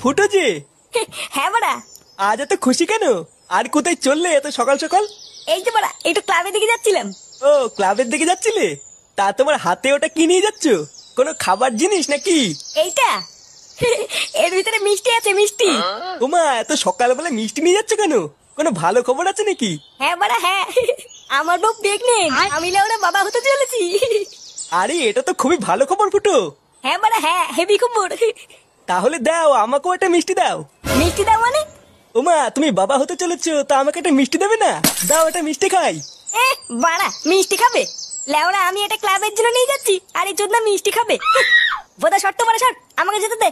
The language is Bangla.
ফুটো যে। হ্যাঁ বাড়া। আজ এত খুশি কেন? আর কোথায় চললে এত সকাল সকাল? এই যে বাড়া একটু ক্লাবের দিকে যাচ্ছিলাম। ও, ক্লাবের দিকে যাচ্ছিলে? তা তোমার হাতে ওটা কি নিয়ে যাচ্ছ? কোনো খাবার জিনিস নাকি? এইটা এর ভিতরে মিষ্টি আছে, মিষ্টি। ওমা, এত সকালবেলা মিষ্টি নিয়ে যাচ্ছ কেন? কোনো ভালো খবর আছে নাকি? হ্যাঁ বাড়া হ্যাঁ, আমার বউ প্রেগনেন্ট, আমি লেওরা বাবা হতে চলেছি। আরে, এটা তো খুবই ভালো খবর ফুটো। হ্যাঁ বাড়া হ্যাঁ, হেভি খবর। তাহলে দাও, আমাকেও একটা মিষ্টি দাও। মিষ্টি দাও মানে? ওমা, তুমি বাবা হতে চলেছো, তা আমাকে একটা মিষ্টি দেবে না? দাও, একটা মিষ্টি খাই। এ বাড়া, মিষ্টি খাবে? লেওরা আমি এটা ক্লাবের জন্য নিয়ে যাচ্ছি, আর এই জন্য মিষ্টি খাবে? বোধা শর্ত বাড়া, শর্ট আমাকে যেতে দে।